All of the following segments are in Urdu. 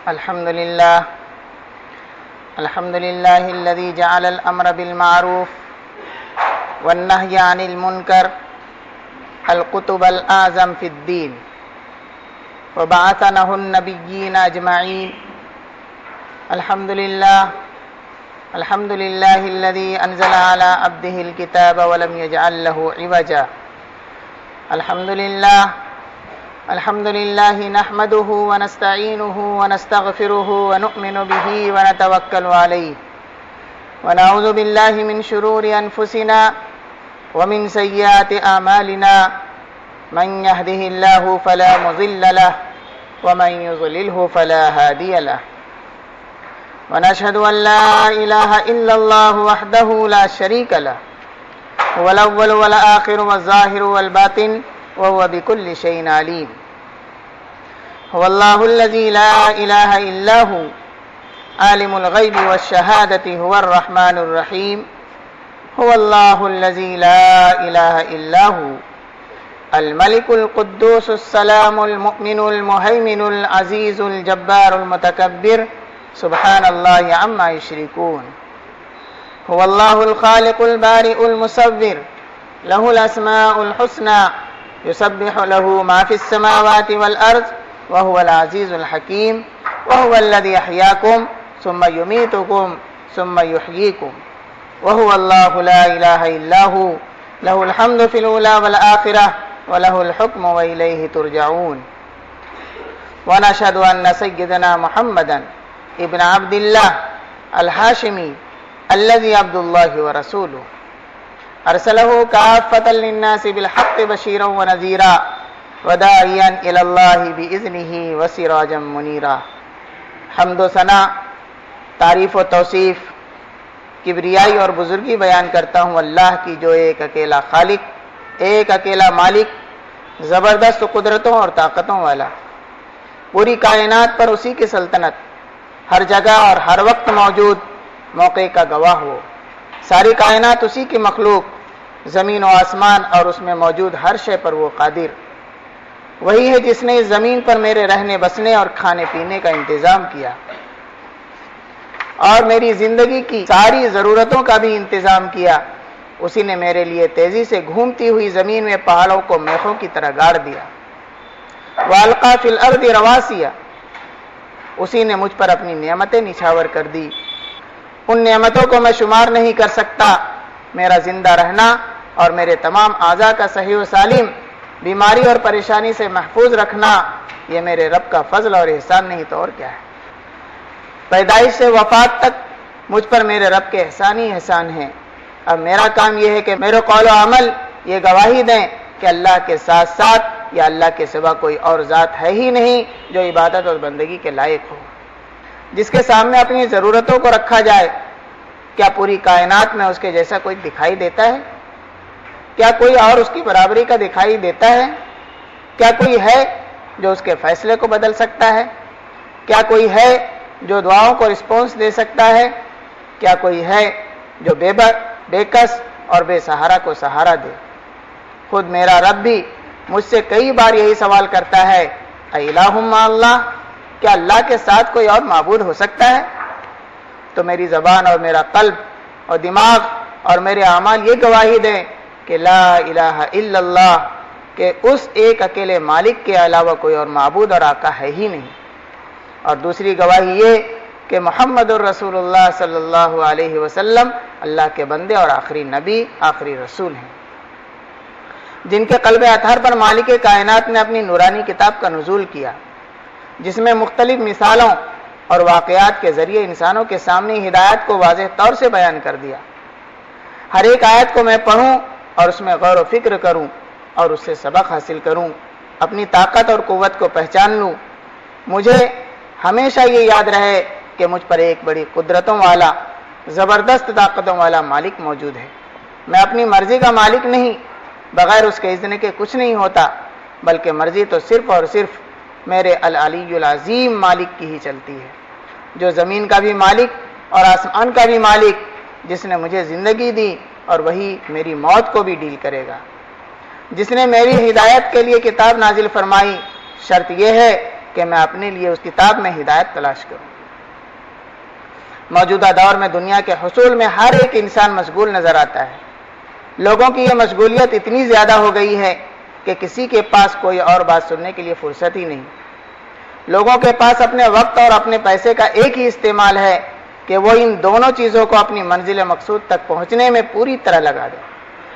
الحمد لله الذي جعل الأمر بالمعروف والنهي عن المنكر القطب الأعظم في الدين وبعثنه النبيين أجمعين. الحمد لله الذي أنزل على عبده الكتاب ولم يجعل له عوجا. الحمد لله نحمده ونستعينه ونستغفره ونؤمن به ونتوكل عليه ونعوذ بالله من شرور أنفسنا ومن سيئات أعمالنا. من يهده الله فلا مضل له ومن يضلله فلا هادي له. ونشهد أن لا إله إلا الله وحده لا شريك له هو الأول والآخر والظاهر والباطن وهو بكل شيء عليم. هو الله الذي لا إله إلا هو عالم الغيب والشهادة هو الرحمن الرحيم. هو الله الذي لا إله إلا هو الملك القدوس السلام المؤمن المهيمن العزيز الجبار المتكبر سبحان الله عما يشركون. هو الله الخالق البارئ المصور له الأسماء الحسنى يسبح له ما في السماوات والأرض وهو العزيز الحكيم. وهو الذي أحياكم ثم يميتكم ثم يحييكم. وهو الله لا إله إلا هو له الحمد في الأولى والآخرة وله الحكم وإليه ترجعون. ونشهد أن سيدنا محمدا ابن عبد الله الهاشمي الذي عبد الله ورسوله أرسله كافة للناس بالحق بشيرا ونذيرا وداعيا إلى الله بإذنه وسراجا منيرا. حمد و ثنا، تعریف و توصیف، کبریائی اور بزرگی بیان کرتا ہوں اللہ کی جو ایک اکیلا خالق، ایک اکیلا مالک، زبردست قدرتوں اور طاقتوں والا، پوری کائنات پر اسی کی سلطنت، ہر جگہ اور ہر وقت موجود، موقع کا گواہ ہو. ساری کائنات اسی کی مخلوق، زمین و آسمان اور اس میں موجود ہر شے پر وہ قادر. وہی ہے جس نے اس زمین پر میرے رہنے بسنے اور کھانے پینے کا انتظام کیا اور میری زندگی کی ساری ضرورتوں کا بھی انتظام کیا. اسی نے میرے لیے تیزی سے گھومتی ہوئی زمین میں پہاڑوں کو میخوں کی طرح گاڑ دیا. وَأَلْقَى فِي الْأَرْضِ رَوَاسِيَ، اسی نے مجھ پر اپنی نعمتیں نچھاور کر دی. ان نعمتوں کو میں شمار نہیں کر سکتا. میرا زندہ رہنا اور میرے تمام اعضاء کا صحیح و سالم، بیماری اور پریشانی سے محفوظ رکھنا، یہ میرے رب کا فضل اور احسان نہیں تو اور کیا ہے. پیدائش سے وفات تک مجھ پر میرے رب کے احسان ہی احسان ہیں. اب میرا کام یہ ہے کہ میرے قول و عمل یہ گواہی دیں کہ اللہ کے ساتھ ساتھ یا اللہ کے سوا کوئی اور ذات ہے ہی نہیں جو عبادت اور بندگی کے لائق ہو، جس کے سامنے اپنی ضرورتوں کو رکھا جائے. کیا پوری کائنات میں اس کے جیسا کوئی دکھائی دیتا ہے؟ کیا کوئی اور اس کی برابری کا دکھائی دیتا ہے؟ کیا کوئی ہے جو اس کے فیصلے کو بدل سکتا ہے؟ کیا کوئی ہے جو دعاؤں کو رسپانس دے سکتا ہے؟ کیا کوئی ہے جو بے کس اور بے سہارا کو سہارا دے؟ خود میرا رب بھی مجھ سے کئی بار یہی سوال کرتا ہے، اِلٰہٌ مع اللہ، کیا اللہ کے ساتھ کوئی اور معبود ہو سکتا ہے؟ تو میری زبان اور میرا قلب اور دماغ اور میرے اعمال یہ گواہی دیں کہ لا الہ الا اللہ، کہ اس ایک اکیلے مالک کے علاوہ کوئی اور معبود اور آقا ہے ہی نہیں. اور دوسری گواہی یہ کہ محمد الرسول اللہ صلی اللہ علیہ وسلم اللہ کے بندے اور آخری نبی، آخری رسول ہیں، جن کے قلب اطہر پر مالک کائنات نے اپنی نورانی کتاب کا نزول کیا، جس میں مختلف مثالوں اور واقعات کے ذریعے انسانوں کے سامنے ہدایت کو واضح طور سے بیان کر دیا. ہر ایک آیت کو میں پڑھوں اور اس میں غور و فکر کروں اور اس سے سبق حاصل کروں، اپنی طاقت اور قوت کو پہچان لوں. مجھے ہمیشہ یہ یاد رہے کہ مجھ پر ایک بڑی قدرتوں والا، زبردست طاقتوں والا مالک موجود ہے. میں اپنی مرضی کا مالک نہیں، بغیر اس کے اذن کے کچھ نہیں ہوتا، بلکہ مرضی تو صرف اور صرف میرے العلی العظیم مالک کی ہی چلتی ہے، جو زمین کا بھی مالک اور آسمان کا بھی مالک، جس نے مجھے زندگی دی اور وہی میری موت کو بھی ڈیل کرے گا. جس نے میری ہدایت کے لیے کتاب نازل فرمائی، شرط یہ ہے کہ میں اپنے لیے اس کتاب میں ہدایت تلاش کروں۔ موجودہ دور میں دنیا کے حصول میں ہر ایک انسان مشغول نظر آتا ہے۔ لوگوں کی یہ مشغولیت اتنی زیادہ ہو گئی ہے کہ کسی کے پاس کوئی اور بات سننے کے لیے فرصت ہی نہیں۔ لوگوں کے پاس اپنے وقت اور اپنے پیسے کا ایک ہی استعمال ہے کہ وہ ان دونوں چیزوں کو اپنی منزل مقصود تک پہنچنے میں پوری طرح لگا دیں،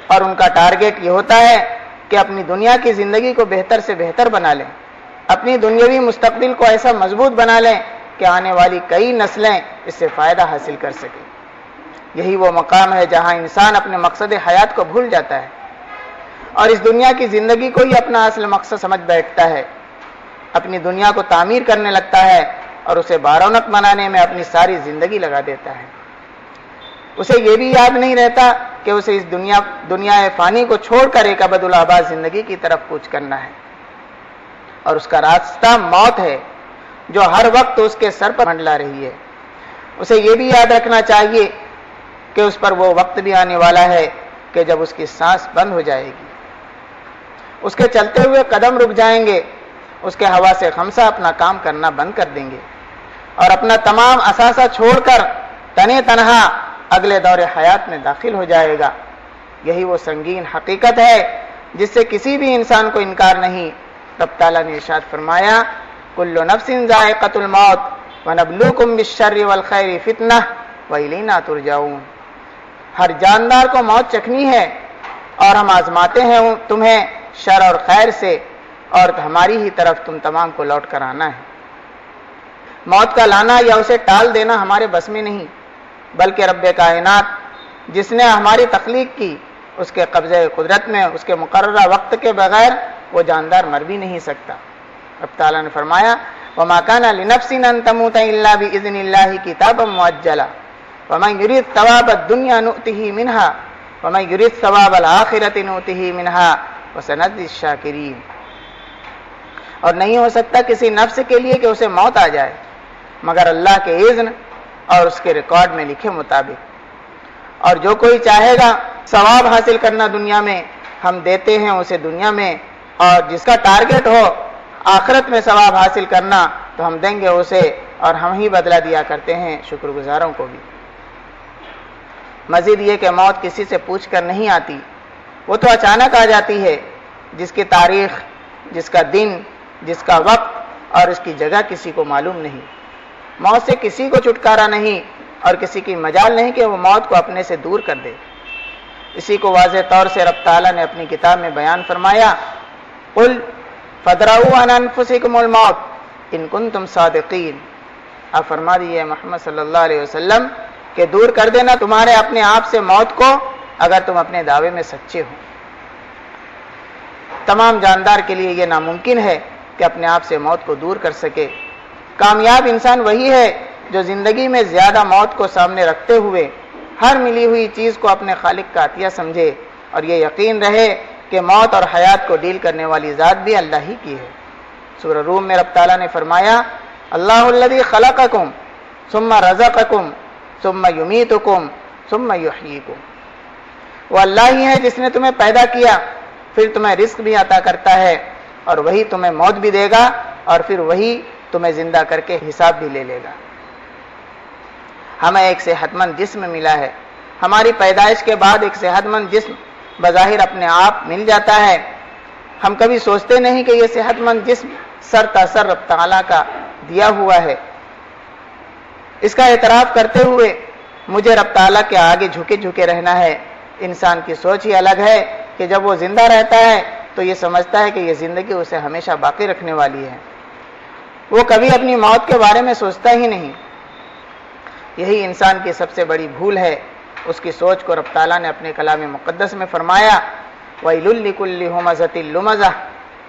اور ان کا ٹارگٹ یہ ہوتا ہے کہ اپنی دنیا کی زندگی کو بہتر سے بہتر بنا لیں، اپنی دنیاوی مستقبل کو ایسا مضبوط بنا لیں کہ آنے والی کئی نسلیں اس سے فائدہ حاصل کر سکیں۔ یہی وہ مقام ہے جہاں انسان اپنے مقصد حیات کو بھول جاتا ہے اور اس دنیا کی زندگی کو ہی اپنا اصل مقصد سمجھ بیٹھتا ہے، اپنی دنیا کو تعمیر کرنے لگتا ہے اور اسے بارونق بنانے میں اپنی ساری زندگی لگا دیتا ہے۔ اسے یہ بھی یاد نہیں رہتا کہ اسے اس دنیا فانی کو چھوڑ کر ایک ابدالآباد زندگی کی طرف کوچ کرنا ہے، اور اس کا راستہ موت ہے جو ہر وقت اس کے سر پر منڈلا رہی ہے۔ اسے یہ بھی یاد رکھنا چاہیے کہ اس پر وہ وقت بھی آنے والا ہے کہ جب اس کی سانس بند ہو جائے گی، اس کے چلتے ہوئے قدم رک جائیں گے، اس کے حواس خمسہ اپنا کام کرنا بند کر دیں گے اور اپنا تمام اثاثہ چھوڑ کر تنے تنہا اگلے دور حیات میں داخل ہو جائے گا۔ یہی وہ سنگین حقیقت ہے جس سے کسی بھی انسان کو انکار نہیں۔ رب تعالیٰ نے ارشاد فرمایا، کل نفس ذائقۃ الموت ونبلوکم بالشر والخیر فتنہ والینا ترجعون۔ ہر جاندار کو موت چکھنی ہے اور ہم آزماتے ہیں تمہیں شر اور خیر سے، اور ہماری ہی طرف تم تمام کو لوٹ کر آنا ہے۔ موت کا لانا یا اسے ٹال دینا ہمارے بس میں نہیں، بلکہ رب کائنات جس نے ہماری تخلیق کی، اس کے قبضہ قدرت میں اس کے مقررہ وقت کے بغیر وہ جاندار مر بھی نہیں سکتا۔ رب تعالیٰ نے فرمایا، وَمَا كَانَ لِنَفْسٍ أَن تَمُوتَ إِلَّا بِإِذْنِ اللَّهِ كِتَابًا مُؤَجَّلًا وَمَن يُرِدْ ثَوَابَ الدُّنْيَا نُؤْتِهِ مِنْهَا وَمَن يُرِدْ ثَوَابَ الْآخِرَةِ نُؤْتِهِ مِنْهَا وَسَنَجْزِي الشَّاكِرِينَ۔ اور نہیں ہو سکتا کسی نفس کے لیے کہ اسے موت آ جائے مگر اللہ کے اذن اور اس کے ریکارڈ میں لکھے مطابق، اور جو کوئی چاہے گا ثواب حاصل کرنا دنیا میں ہم دیتے ہیں اسے دنیا میں، اور جس کا ٹارگٹ ہو آخرت میں ثواب حاصل کرنا تو ہم دیں گے اسے، اور ہم ہی بدلہ دیا کرتے ہیں شکر گزاروں کو بھی۔ مزید یہ کہ موت کسی سے پوچھ کر نہیں آتی، وہ تو اچانک آ جاتی ہے، جس کی تاریخ، جس کا دن، جس کا وقت اور اس کی جگہ کسی کو معلوم نہیں۔ موت سے کسی کو چھٹکارا نہیں اور کسی کی مجال نہیں کہ وہ موت کو اپنے سے دور کر دے۔ اسی کو واضح طور سے رب تعالیٰ نے اپنی کتاب میں بیان فرمایا، قل فادرؤوا عن انفسکم الموت ان کنتم صادقین۔ آپ فرما دیجیے محمد صلی اللہ علیہ وسلم کہ دور کر دینا تمہارے اپنے آپ سے موت کو اگر تم اپنے دعوے میں سچے ہو۔ تمام جاندار کے لیے یہ ناممکن ہے کہ اپنے آپ سے موت کو دور کر سکے۔ کامیاب انسان وہی ہے جو زندگی میں زیادہ موت کو سامنے رکھتے ہوئے ہر ملی ہوئی چیز کو اپنے خالق کا عطیہ سمجھے اور یہ یقین رہے کہ موت اور حیات کو ڈیل کرنے والی ذات بھی اللہ ہی کی ہے۔ سورہ روم میں رب تعالیٰ نے فرمایا، اللہ الذی خلقکم ثم رزقکم ثم یمیتکم ثم یحییکم۔ وہ اللہ ہی ہے جس نے تمہیں پیدا کیا، پھر تمہیں رزق بھی عطا کرتا ہے، اور وہی تمہیں موت بھی دے گا، اور پھر وہی تمہیں زندہ کر کے حساب بھی لے لے گا۔ ہمیں ایک صحت مند جسم ملا ہے، ہماری پیدائش کے بعد ایک صحت مند جسم بظاہر اپنے آپ مل جاتا ہے۔ ہم کبھی سوچتے نہیں کہ یہ صحت مند جسم سر تاثر رب تعالیٰ کا دیا ہوا ہے۔ اس کا اعتراف کرتے ہوئے مجھے رب تعالیٰ کے آگے جھکے جھکے رہنا ہے۔ انسان کی سوچ ہی الگ ہے کہ جب وہ زندہ رہتا ہے تو یہ سمجھتا ہے کہ یہ زندگی اسے ہمیشہ باقی رکھنے والی ہے، وہ کبھی اپنی موت کے بارے میں سوچتا ہی نہیں۔ یہی انسان کی سب سے بڑی بھول ہے۔ اس کی سوچ کو رب تعالیٰ نے اپنے کلام مقدس میں فرمایا، وَيْلٌ لِكُلِّ هُمَزَةٍ لُمَزَةٍ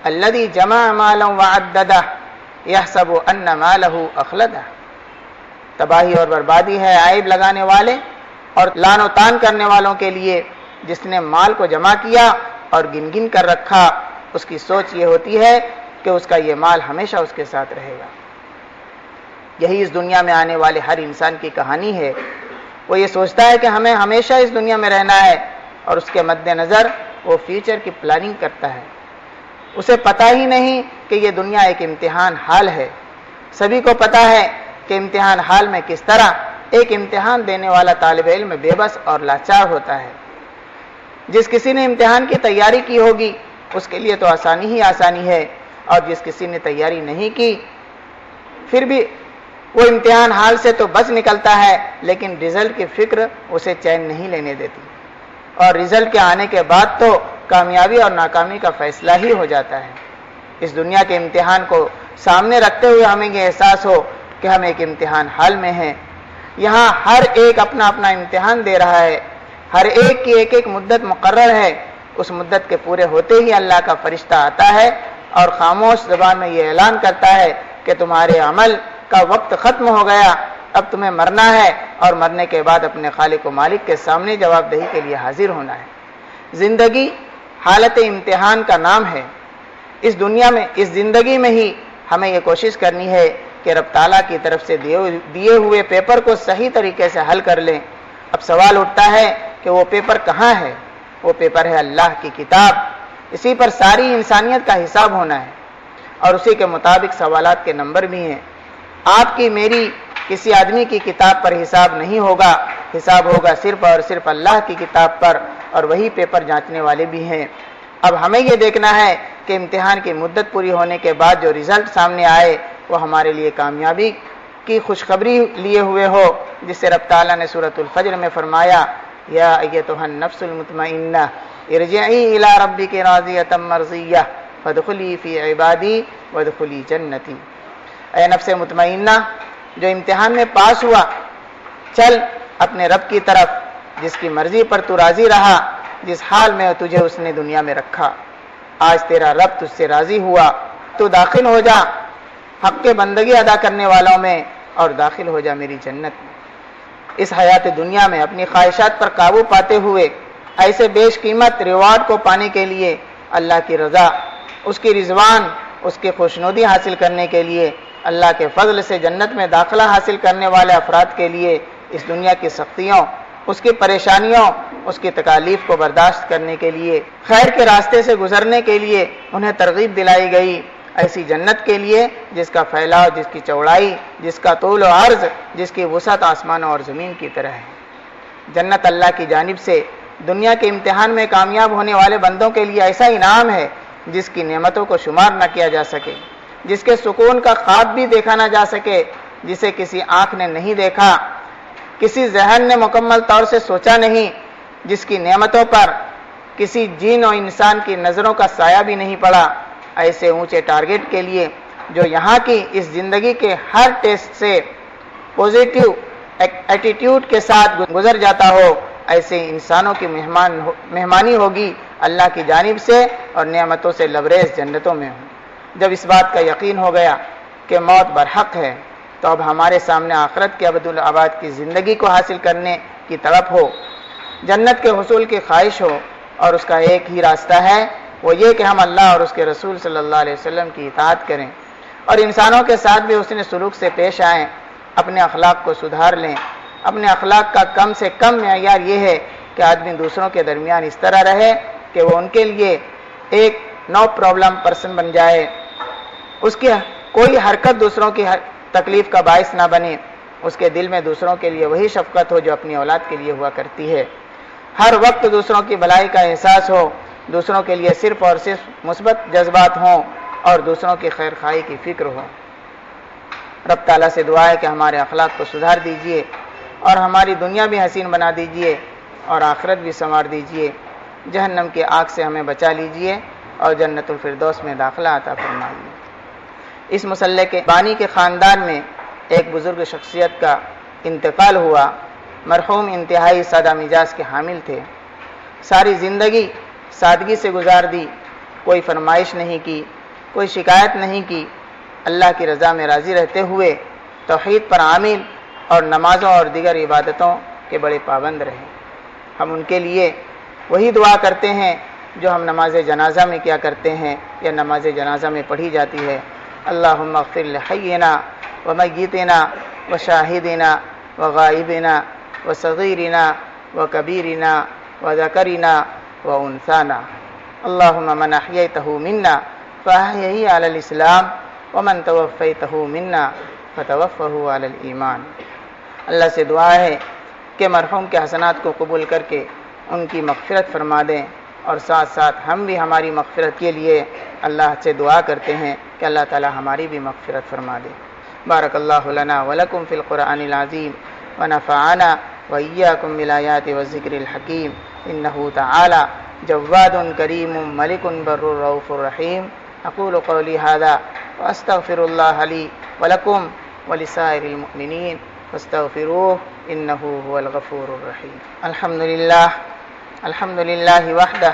الَّذِي جَمَعَ مَالًا وَعَدَّدَهُ يَحْسَبُ أَنَّ مَالَهُ أَخْلَدَهُ۔ تباہی اور بربادی ہے عیب لگانے والے اور لان و تان کرنے والوں کے لیے جس نے مال کو جمع کیا اور گن گن کر رکھا۔ اس کی سوچ یہ ہوتی ہے کہ اس کا یہ مال ہمیشہ اس کے ساتھ رہے گا۔ یہی اس دنیا میں آنے والے ہر انسان کی کہانی ہے۔ وہ یہ سوچتا ہے کہ ہمیں ہمیشہ اس دنیا میں رہنا ہے، اور اس کے مد نظر وہ فیوچر کی پلاننگ کرتا ہے۔ اسے پتہ ہی نہیں کہ یہ دنیا ایک امتحان حال ہے۔ سبھی کو پتہ ہے کہ امتحان حال میں کس طرح ایک امتحان دینے والا طالب علم بے بس اور لاچار ہوتا ہے۔ جس کسی نے امتحان کی تیاری کی ہوگی اس کے لیے تو آسانی ہی آسانی ہے، اور جس کسی نے تیاری نہیں کی پھر بھی وہ امتحان حال سے تو بچ نکلتا ہے، لیکن رزلٹ کی فکر اسے چین نہیں لینے دیتی، اور رزلٹ کے آنے کے بعد تو کامیابی اور ناکامی کا فیصلہ ہی ہو جاتا ہے۔ اس دنیا کے امتحان کو سامنے رکھتے ہوئے ہمیں یہ احساس ہو کہ ہم ایک امتحان حال میں ہیں۔ یہاں ہر ایک اپنا اپنا امتحان دے رہا ہے، ہر ایک کی ایک ایک مدت مقرر ہے۔ اس مدت کے پورے ہوتے ہی اللہ کا فرشتہ آتا ہے اور خاموش زبان میں یہ اعلان کرتا ہے کہ تمہارے عمل کا وقت ختم ہو گیا، اب تمہیں مرنا ہے، اور مرنے کے بعد اپنے خالق و مالک کے سامنے جواب دہی کے لیے حاضر ہونا ہے۔ زندگی حالت امتحان کا نام ہے۔ اس دنیا میں، اس زندگی میں ہی ہمیں یہ کوشش کرنی ہے کہ رب تعالیٰ کی طرف سے دیے ہوئے پیپر کو صحیح طریقے سے حل کر لیں۔ اب سوال اٹھتا ہے کہ وہ پیپر کہاں ہے؟ وہ پیپر ہے اللہ کی کتاب۔ اسی پر ساری انسانیت کا حساب ہونا ہے، اور اسی کے مطابق سوالات کے نمبر بھی ہیں۔ آپ کی میری کسی آدمی کی کتاب پر حساب نہیں ہوگا، حساب ہوگا صرف اور صرف اللہ کی کتاب پر، اور وہی پیپر جانچنے والے بھی ہیں۔ اب ہمیں یہ دیکھنا ہے کہ امتحان کی مدت پوری ہونے کے بعد جو رزلٹ سامنے آئے وہ ہمارے لیے کامیابی کی خوشخبری لیے ہوئے ہو، جس سے رب تعالیٰ نے سورۃ الفجر میں فرمایا یا ایتھا النفس المطمئنہ ارجعی الی ربک راضیۃ مرضیہ فادخلی فی عبادی وادخلی جنتی۔ اے نفس مطمئنہ جو امتحان میں پاس ہوا، چل اپنے رب کی طرف جس کی مرضی پر تو راضی رہا، جس حال میں تجھے اس نے دنیا میں رکھا۔ آج تیرا رب تجھ سے راضی ہوا، تو داخل ہو جا حق کے بندگی ادا کرنے والوں میں، اور داخل ہو جا میری جنت میں۔ اس حیات دنیا میں اپنی خواہشات پر قابو پاتے ہوئے ایسے بیش قیمت ریوارڈ کو پانے کے لیے، اللہ کی رضا، اس کی رضوان، اس کی خوشنودی حاصل کرنے کے لیے، اللہ کے فضل سے جنت میں داخلہ حاصل کرنے والے افراد کے لیے اس دنیا کی سختیوں، اس کی پریشانیوں، اس کی تکالیف کو برداشت کرنے کے لیے، خیر کے راستے سے گزرنے کے لیے انہیں ترغیب دلائی گئی، ایسی جنت کے لیے جس کا پھیلاؤ، جس کی چوڑائی، جس کا طول و عرض، جس کی وسعت آسمان اور زمین کی طرح ہے۔ جنت اللہ کی جانب سے دنیا کے امتحان میں کامیاب ہونے والے بندوں کے لیے ایسا انعام ہے جس کی نعمتوں کو شمار نہ کیا جا سکے، جس کے سکون کا خواب بھی دیکھا نہ جا سکے، جسے کسی آنکھ نے نہیں دیکھا، کسی ذہن نے مکمل طور سے سوچا نہیں، جس کی نعمتوں پر کسی جن اور انسان کی نظروں کا سایہ بھی نہیں پڑا۔ ایسے اونچے ٹارگٹ کے لیے جو یہاں کی اس زندگی کے ہر ٹیسٹ سے پوزیٹیو ایٹیٹیوڈ کے ساتھ گزر جاتا ہو، ایسے انسانوں کی مہمانی ہوگی اللہ کی جانب سے، اور نعمتوں سے لبریز جنتوں میں ہوں۔ جب اس بات کا یقین ہو گیا کہ موت برحق ہے، تو اب ہمارے سامنے آخرت کے ابدالآباد کی زندگی کو حاصل کرنے کی تڑپ ہو، جنت کے حصول کی خواہش ہو، اور اس کا ایک ہی راستہ ہے، وہ یہ کہ ہم اللہ اور اس کے رسول صلی اللہ علیہ وسلم کی اطاعت کریں، اور انسانوں کے ساتھ بھی حسن سلوک سے پیش آئیں، اپنے اخلاق کو سدھار لیں۔ اپنے اخلاق کا کم سے کم معیار یہ ہے کہ آدمی دوسروں کے درمیان اس طرح رہے کہ وہ ان کے لیے ایک نو پرابلم پرسن بن جائے، اس کی کوئی حرکت دوسروں کی تکلیف کا باعث نہ بنے، اس کے دل میں دوسروں کے لیے وہی شفقت ہو جو اپنی اولاد کے لیے ہوا کرتی ہے، ہر وقت دوسروں کی بھلائی کا احساس ہو، دوسروں کے لیے صرف اور صرف مثبت جذبات ہوں، اور دوسروں کی خیر خواہی کی فکر ہو۔ رب تعالیٰ سے دعا ہے کہ ہمارے اخلاق کو سدھار دیجئے، اور ہماری دنیا بھی حسین بنا دیجئے، اور آخرت بھی سنوار دیجئے، جہنم کی آگ سے ہمیں بچا لیجئے، اور جنت الفردوس میں داخلہ عطا فرمائیے۔ اس مسلح کے بانی کے خاندان میں ایک بزرگ شخصیت کا انتقال ہوا۔ مرحوم انتہائی سادہ مزاج کے حامل تھے، ساری زندگی سادگی سے گزار دی، کوئی فرمائش نہیں کی، کوئی شکایت نہیں کی، اللہ کی رضا میں راضی رہتے ہوئے توحید پر عامل اور نمازوں اور دیگر عبادتوں کے بڑے پابند رہے۔ ہم ان کے لیے وہی دعا کرتے ہیں جو ہم نماز جنازہ میں کیا کرتے ہیں یا نماز جنازہ میں پڑھی جاتی ہے۔ اللہم اغفر لحینا ومیتنا وشاہدنا وغائبنا وصغیرنا وکبیرنا وذکرنا وانثانا اللہم من احییتہ منا فأحیه علی الاسلام ومن توفیته منا فتوفه علی الایمان۔ اللہ سے دعا ہے کہ مرحوم کے حسنات کو قبول کر کے ان کی مغفرت فرما دیں، اور ساتھ ساتھ ہم بھی ہماری مغفرت کے لیے اللہ سے دعا کرتے ہیں کہ اللہ تعالی ہماری بھی مغفرت فرما دے۔ بارک اللہ لنا ولکم فی القرآن العظیم ونفعنا وإياكم بالآيات والذکر الحکیم، انہ تعالی جواد کریم ملک بر رؤوف رحیم۔ اقول قولی هذا واستغفر اللہ لی ولکم ولسائر المؤمنین فاستغفروه انہ هو الغفور الرحیم۔ الحمد للہ وحدہ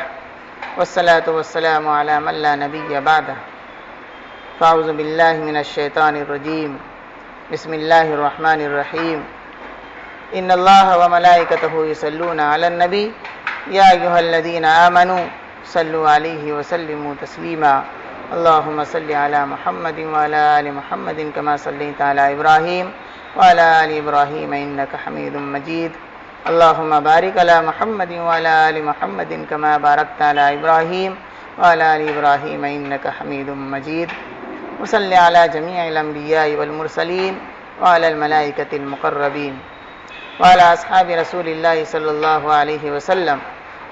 والصلاة والسلام علی من لا نبی بعدہ۔ فاعوذ باللہ من الشیطان الرجیم، بسم اللہ الرحمن الرحیم۔ ان اللہ وملائکتہ یصلون علی النبی یا ایہا الذین آمنوا صلوا علیہ وسلموا تسلیما۔ اللہم صل علی محمد وعلی آل محمد کما صلیت علی ابراہیم وعلی آل ابراہیم انک حمید مجید۔ اللہم بارک علی محمد وعلی آل محمد کما بارکت علی ابراہیم وعلی آل ابراہیم انک حمید مجید۔ وصلی علی جمیع الانبیاء والمرسلین وعلی الملائکۃ المقربین وعلی اصحاب رسول اللہ صلی اللہ علیہ وسلم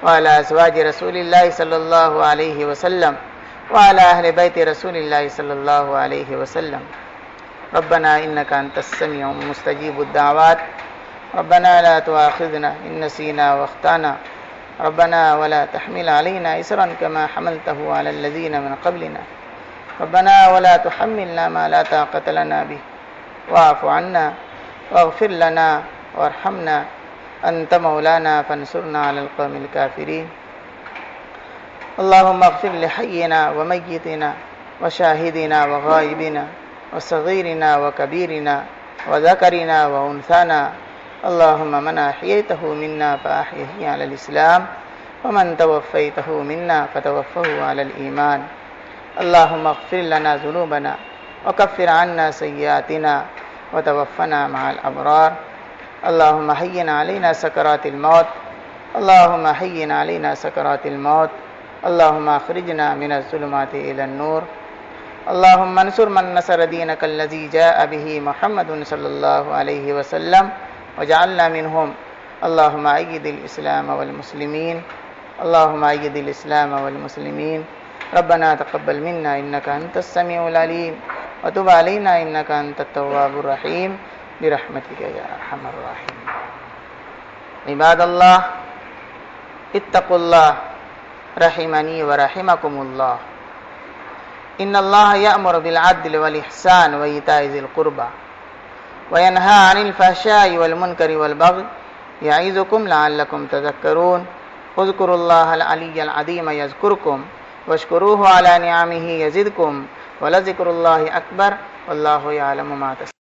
وعلی ازواج رسول اللہ صلی اللہ علیہ وسلم وعلی اہل بیت رسول اللہ صلی اللہ علیہ وسلم۔ ربنا انک انت السمیع مستجیب الدعوات، ربنا لا تؤاخذنا ان نسینا واخطانا، ربنا ولا تحمل علينا إصرا كما حملته على الذين من قبلنا، ربنا ولا تحملنا ما لا طاقة لنا به، واعف عنا واغفر لنا وارحمنا أنت مولانا فانصرنا على القوم الكافرين۔ اللهم اغفر لحينا وميتنا وشاهدنا وغائبنا وصغيرنا وكبيرنا وذكرنا وأنثانا، اللهم من أحييته منا فأحيه على الإسلام ومن توفيته منا فتوفه على الإيمان۔ اللهم اغفر لنا ذنوبنا وكفر عنا سيئاتنا وتوفنا مع الأبرار۔ اللهم هين علينا سكرات الموت، اللهم هين علينا سكرات الموت، اللهم اخرجنا من الظلمات إلى النور۔ اللهم انصر من نصر دينك الذي جاء به محمد صلى الله عليه وسلم وجعلنا منهم۔ اللهم أيد الإسلام والمسلمين، اللهم أيد الإسلام والمسلمين۔ ربنا تقبل منا إنك أنت السميع العليم وتب علينا إنك أنت التواب الرحيم برحمتك يا أرحم الراحمين۔ عباد الله اتقوا الله رحمني ورحمكم الله۔ إن الله يأمر بالعدل والإحسان وإيتاء ذي القربى وينهى عن الفحشاء والمنكر والبغي يعظكم لعلكم تذكرون۔ اذكروا الله العلي العظيم يذكركم واشكروه على نعمه يزدكم ولذكر الله أكبر والله يعلم ما تصنعون۔